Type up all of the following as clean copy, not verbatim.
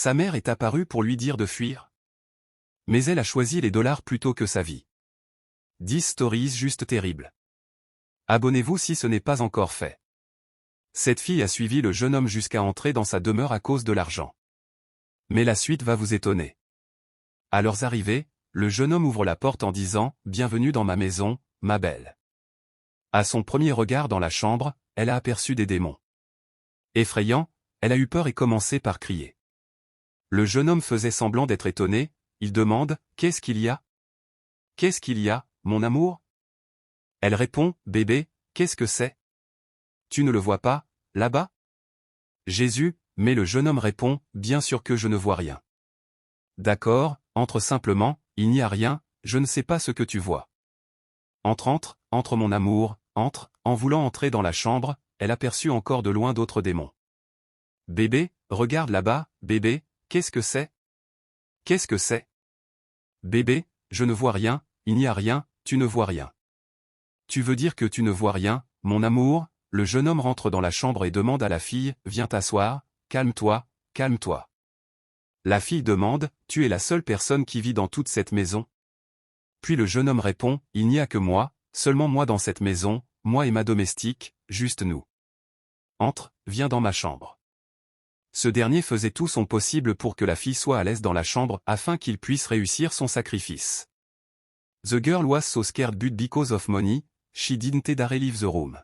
Sa mère est apparue pour lui dire de fuir. Mais elle a choisi les dollars plutôt que sa vie. 10 stories juste terribles. Abonnez-vous si ce n'est pas encore fait. Cette fille a suivi le jeune homme jusqu'à entrer dans sa demeure à cause de l'argent. Mais la suite va vous étonner. À leurs arrivées, le jeune homme ouvre la porte en disant « Bienvenue dans ma maison, ma belle ». À son premier regard dans la chambre, elle a aperçu des démons. Effrayant, elle a eu peur et commencé par crier. Le jeune homme faisait semblant d'être étonné, il demande « Qu'est-ce qu'il y a ? Qu'est-ce qu'il y a, mon amour ?» Elle répond « Bébé, qu'est-ce que c'est ? Tu ne le vois pas, là-bas ?» Jésus, mais le jeune homme répond « Bien sûr que je ne vois rien. » D'accord, entre simplement, il n'y a rien, je ne sais pas ce que tu vois. Entre mon amour, entre, en voulant entrer dans la chambre, elle aperçut encore de loin d'autres démons. Bébé, regarde là-bas, bébé, qu'est-ce que c'est ? Qu'est-ce que c'est ? Bébé, je ne vois rien, il n'y a rien, tu ne vois rien. Tu veux dire que tu ne vois rien, mon amour ? Le jeune homme rentre dans la chambre et demande à la fille, viens t'asseoir, calme-toi, calme-toi. La fille demande, tu es la seule personne qui vit dans toute cette maison ? Puis le jeune homme répond, il n'y a que moi, seulement moi dans cette maison, moi et ma domestique, juste nous. Entre, viens dans ma chambre. Ce dernier faisait tout son possible pour que la fille soit à l'aise dans la chambre afin qu'il puisse réussir son sacrifice. The girl was so scared but because of money, she didn't dare leave the room.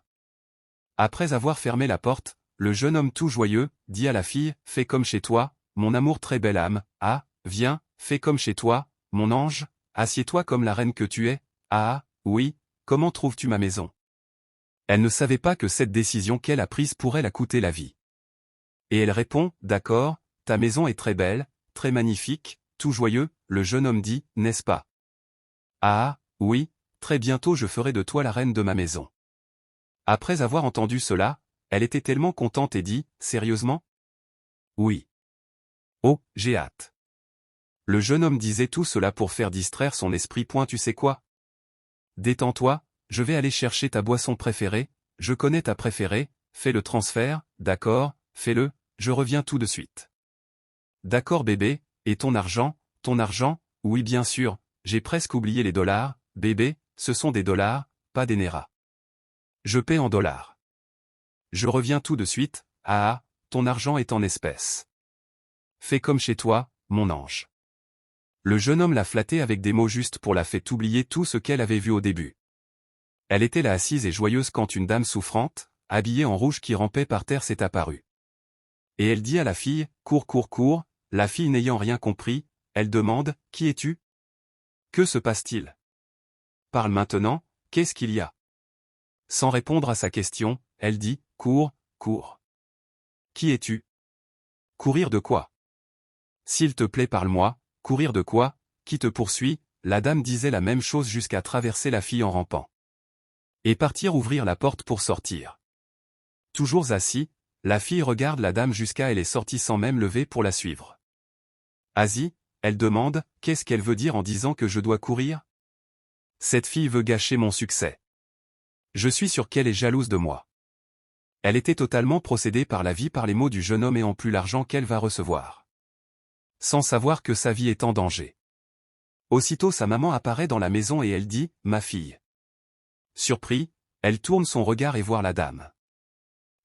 Après avoir fermé la porte, le jeune homme tout joyeux, dit à la fille, fais comme chez toi, mon amour très belle âme, ah, viens, fais comme chez toi, mon ange, assieds-toi comme la reine que tu es, ah, oui, comment trouves-tu ma maison ? Elle ne savait pas que cette décision qu'elle a prise pourrait la coûter la vie. Et elle répond, d'accord, ta maison est très belle, très magnifique, tout joyeux, le jeune homme dit, n'est-ce pas ? Ah, oui, très bientôt je ferai de toi la reine de ma maison. Après avoir entendu cela, elle était tellement contente et dit, sérieusement ? Oui. Oh, j'ai hâte. Le jeune homme disait tout cela pour faire distraire son esprit. Tu sais quoi ? Détends-toi, je vais aller chercher ta boisson préférée, je connais ta préférée, fais le transfert, d'accord, fais-le, je reviens tout de suite. D'accord bébé, et ton argent, oui bien sûr, j'ai presque oublié les dollars, bébé, ce sont des dollars, pas des néras. Je paie en dollars. Je reviens tout de suite, ah, ton argent est en espèces. Fais comme chez toi, mon ange. Le jeune homme l'a flattée avec des mots justes pour la faire oublier tout ce qu'elle avait vu au début. Elle était là assise et joyeuse quand une dame souffrante, habillée en rouge qui rampait par terre s'est apparue. Et elle dit à la fille, cours, cours, cours, la fille n'ayant rien compris, elle demande, qui es-tu ? Que se passe-t-il ? Parle maintenant, qu'est-ce qu'il y a ? Sans répondre à sa question, elle dit, cours, cours. Qui es-tu ? Courir de quoi ? S'il te plaît parle-moi, courir de quoi ? Qui te poursuit ? La dame disait la même chose jusqu'à traverser la fille en rampant. Et partir ouvrir la porte pour sortir. Toujours assis, la fille regarde la dame jusqu'à elle est sortie sans même lever pour la suivre. Asie, elle demande, qu'est-ce qu'elle veut dire en disant que je dois courir ? Cette fille veut gâcher mon succès. Je suis sûr qu'elle est jalouse de moi. Elle était totalement possédée par la vie par les mots du jeune homme et en plus l'argent qu'elle va recevoir. Sans savoir que sa vie est en danger. Aussitôt sa maman apparaît dans la maison et elle dit, ma fille. Surpris, elle tourne son regard et voit la dame.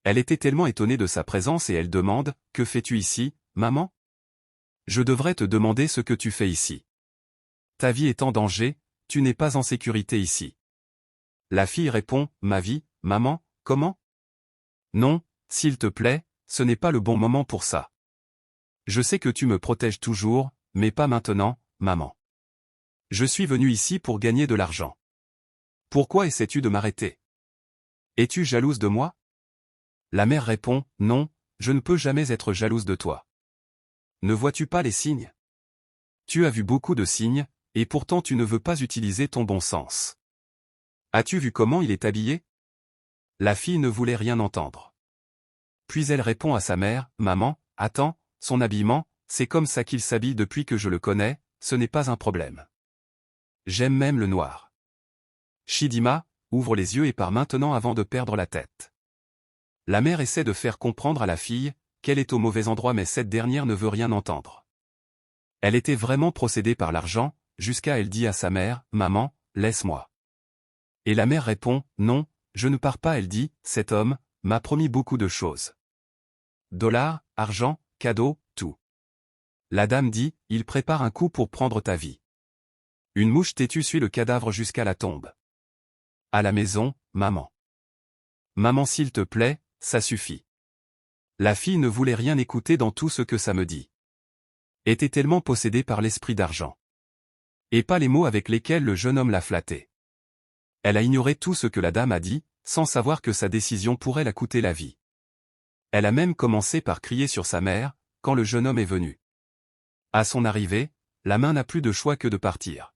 Elle était tellement étonnée de sa présence et elle demande, que fais-tu ici, maman ? Je devrais te demander ce que tu fais ici. Ta vie est en danger, tu n'es pas en sécurité ici. La fille répond, ma vie, maman, comment ? Non, s'il te plaît, ce n'est pas le bon moment pour ça. Je sais que tu me protèges toujours, mais pas maintenant, maman. Je suis venu ici pour gagner de l'argent. Pourquoi essaies-tu de m'arrêter ? Es-tu jalouse de moi ? La mère répond, non, je ne peux jamais être jalouse de toi. Ne vois-tu pas les signes ? Tu as vu beaucoup de signes, et pourtant tu ne veux pas utiliser ton bon sens. As-tu vu comment il est habillé ? La fille ne voulait rien entendre. Puis elle répond à sa mère, maman, attends, son habillement, c'est comme ça qu'il s'habille depuis que je le connais, ce n'est pas un problème. J'aime même le noir. Chidima, ouvre les yeux et part maintenant avant de perdre la tête. La mère essaie de faire comprendre à la fille, qu'elle est au mauvais endroit mais cette dernière ne veut rien entendre. Elle était vraiment possédée par l'argent, jusqu'à elle dit à sa mère, « Maman, laisse-moi. » Et la mère répond, « Non, je ne pars pas. » Elle dit, « Cet homme m'a promis beaucoup de choses. Dollars, argent, cadeaux, tout. » La dame dit, « Il prépare un coup pour prendre ta vie. » Une mouche têtue suit le cadavre jusqu'à la tombe. À la maison, maman. Maman s'il te plaît, ça suffit. La fille ne voulait rien écouter dans tout ce que ça me dit. Était tellement possédée par l'esprit d'argent. Et pas les mots avec lesquels le jeune homme l'a flattée. Elle a ignoré tout ce que la dame a dit, sans savoir que sa décision pourrait la coûter la vie. Elle a même commencé par crier sur sa mère, quand le jeune homme est venu. À son arrivée, la main n'a plus de choix que de partir.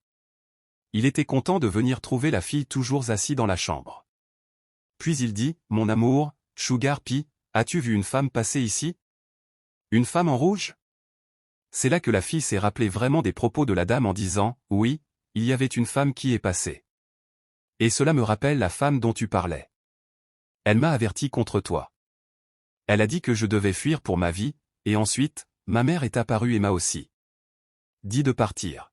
Il était content de venir trouver la fille toujours assise dans la chambre. Puis il dit, « Mon amour, Sugar Pea, as-tu vu une femme passer ici? Une femme en rouge ?» C'est là que la fille s'est rappelée vraiment des propos de la dame en disant, « Oui, il y avait une femme qui est passée. Et cela me rappelle la femme dont tu parlais. Elle m'a averti contre toi. Elle a dit que je devais fuir pour ma vie, et ensuite, ma mère est apparue et m'a aussi dit de partir.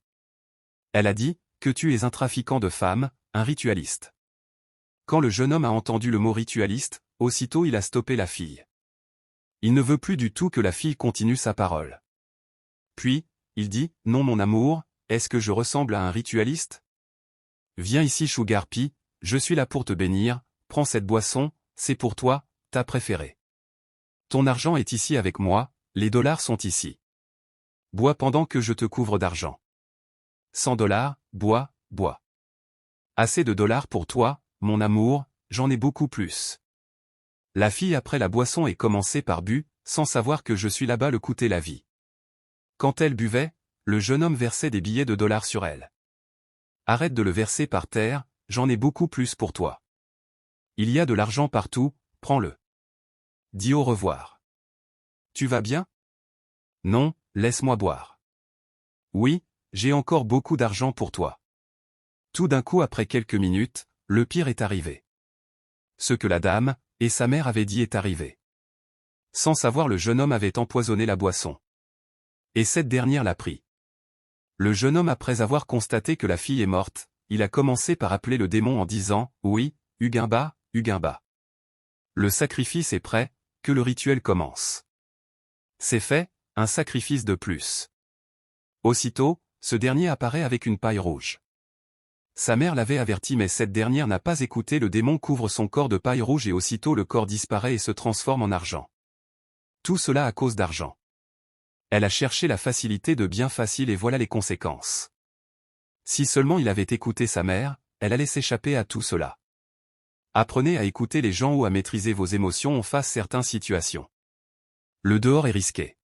Elle a dit, que tu es un trafiquant de femmes, un ritualiste. » Quand le jeune homme a entendu le mot ritualiste, aussitôt il a stoppé la fille. Il ne veut plus du tout que la fille continue sa parole. Puis, il dit, « Non mon amour, est-ce que je ressemble à un ritualiste? Viens ici Sugar Pea, je suis là pour te bénir, prends cette boisson, c'est pour toi, ta préférée. Ton argent est ici avec moi, les dollars sont ici. Bois pendant que je te couvre d'argent. 100 dollars, bois, bois. Assez de dollars pour toi, mon amour, j'en ai beaucoup plus. » La fille après la boisson est commencée par bu, sans savoir que je suis là-bas le coûter la vie. Quand elle buvait, le jeune homme versait des billets de dollars sur elle. « Arrête de le verser par terre, j'en ai beaucoup plus pour toi. Il y a de l'argent partout, prends-le. Dis au revoir. Tu vas bien? Non, laisse-moi boire. Oui, j'ai encore beaucoup d'argent pour toi. » Tout d'un coup après quelques minutes, le pire est arrivé. Ce que la dame et sa mère avaient dit est arrivé. Sans savoir le jeune homme avait empoisonné la boisson. Et cette dernière l'a pris. Le jeune homme après avoir constaté que la fille est morte, il a commencé par appeler le démon en disant, « Oui, Ugimba, Ugimba. Le sacrifice est prêt, que le rituel commence. » C'est fait, un sacrifice de plus. Aussitôt, ce dernier apparaît avec une paille rouge. Sa mère l'avait averti mais cette dernière n'a pas écouté. Le démon couvre son corps de paille rouge et aussitôt le corps disparaît et se transforme en argent. Tout cela à cause d'argent. Elle a cherché la facilité de bien facile et voilà les conséquences. Si seulement il avait écouté sa mère, elle allait s'échapper à tout cela. Apprenez à écouter les gens ou à maîtriser vos émotions en face certaines situations. Le dehors est risqué.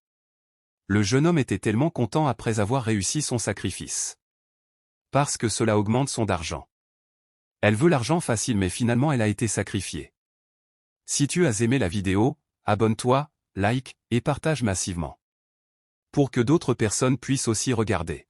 Le jeune homme était tellement content après avoir réussi son sacrifice. Parce que cela augmente son d'argent. Elle veut l'argent facile mais finalement elle a été sacrifiée. Si tu as aimé la vidéo, abonne-toi, like, et partage massivement. Pour que d'autres personnes puissent aussi regarder.